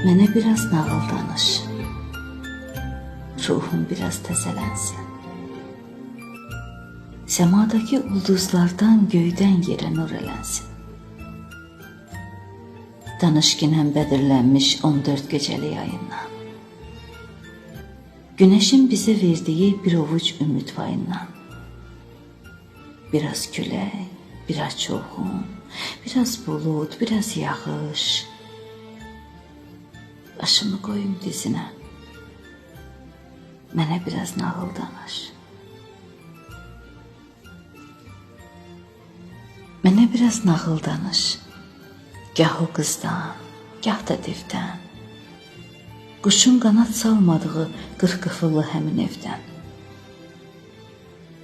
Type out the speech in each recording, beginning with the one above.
Mənə biraz nağıl danış, ruhum biraz təzələnsin. Səmadakı ulduzlardan göydən yerə nur elənsin. Danış ginən bədirlənmiş 14 gecəlik ayından. Günəşin bizə verdiyi bir ovuc ümid payından. Biraz külək, biraz çovğun, biraz bulud, biraz yağış. Başımı qoyum dizinə, mənə biraz nağıl danış. Mənə biraz nağıl danış, gah o qızdan, gah da divdən. Quşun qanad salmadığı qırqıfılı həmin evdən.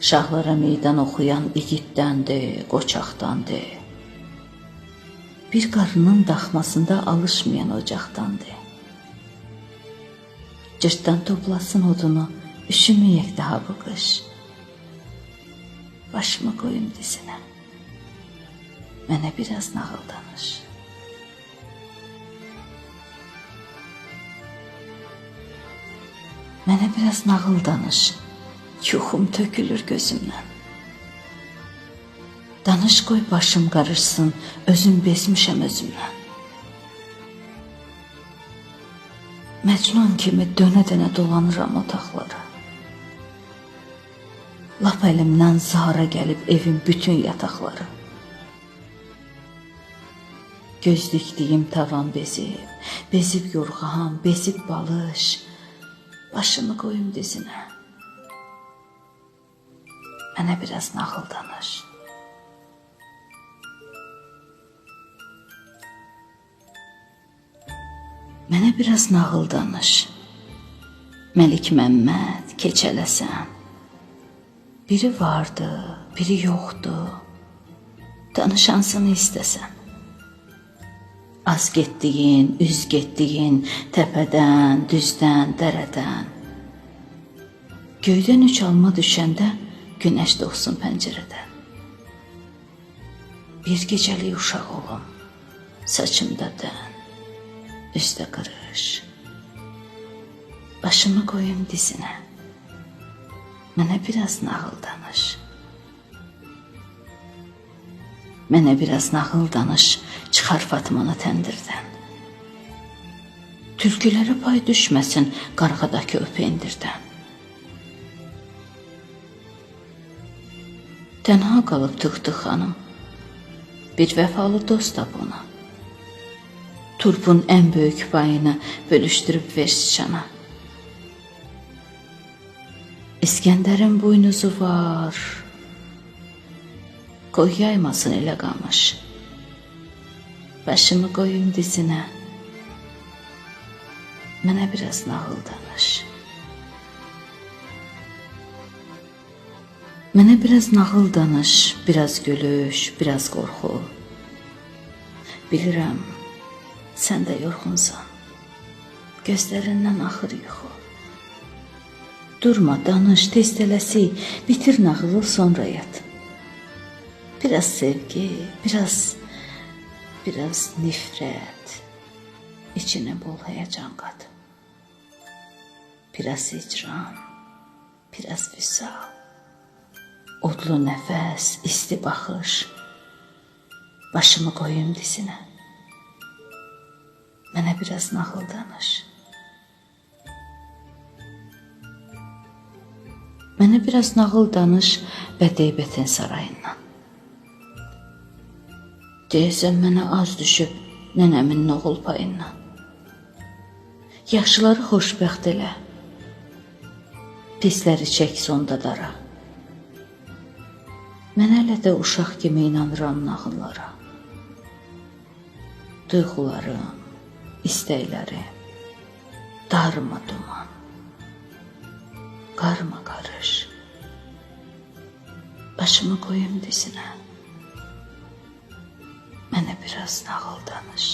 Şahlara meydan oxuyan igiddəndir, qoçaqdandır. Bir qarının daxmasında alışmayan ocaqdandır. Cırtdan toplasın odunu, üşüməyək daha bu qış. Başımı qoyum dizinə, mənə biraz nağıl danış. Mənə biraz nağıl danış, yuxum tökülür gözümdən. Danış qoy başım qarışsın, özüm bezmişəm özümdən. Məcnun kimi dönə-dönə dolanıram otaqlara. Lap əlimdən zara gəlib evin bütün yataqları. Göz dikdiyim tavan bezib, bezib yorğan, bezib balış. Başımı qoyum dizinə, mənə biraz nağıl danış. Mənə biraz nağıl danış, Məlik Məmməd, keçələsən. Biri vardı, biri yoxdu, danışansını istəsən. Az getdiyin, üz getdiyin, təpədən, düzdən, dərədən. Göydən üç alma düşəndə günəş doğsun pəncərədən. Bir gecəlik uşaq olum, saçımda dən, üstə qırış. Başımı qoyum dizinə, mənə biraz nağıl danış. Mənə biraz nağıl danış, çıxar Fatmanı təndirdən. Tülkülərə pay düşməsin qarğadakı o pendirdən. Tənha qalıb Tıxtı xanım, bir vəfalı dost tap ona. Turpun ən böyük payını bölüşdürüb ver sıçana. İskəndərin buynuzu var, qoy yaymasın elə qamış. Başımı qoyum dizinə, mənə biraz nağıl danış. Mənə biraz nağıl danış, biraz gülüş, biraz qorxu. Bilirəm, sən də yorğunsan, gözlərindən axır yuxu. Durma, danış, tez tələsik, bitir nağılı, sonra yat. Biraz sevgi, biraz nifrət, içine bol həyəcan qat. Biraz hicran, biraz vüsal, odlu nəfəs, isti baxış. Başımı qoyum dizinə, mənə biraz nağıl danış. Mənə biraz nağıl danış Bədeybətin sarayından. Deyəsən mənə az düşüb nənəmin oğul payından. Yaxşıları xoşbəxt elə, pisləri çək sonda dara. Mən hələ də uşaq kimi inanıram nağıllara. Duyğularım, istəklərim, darma duman, qarma qarış. Başımı qoyum dizinə, mənə biraz nağıl danış.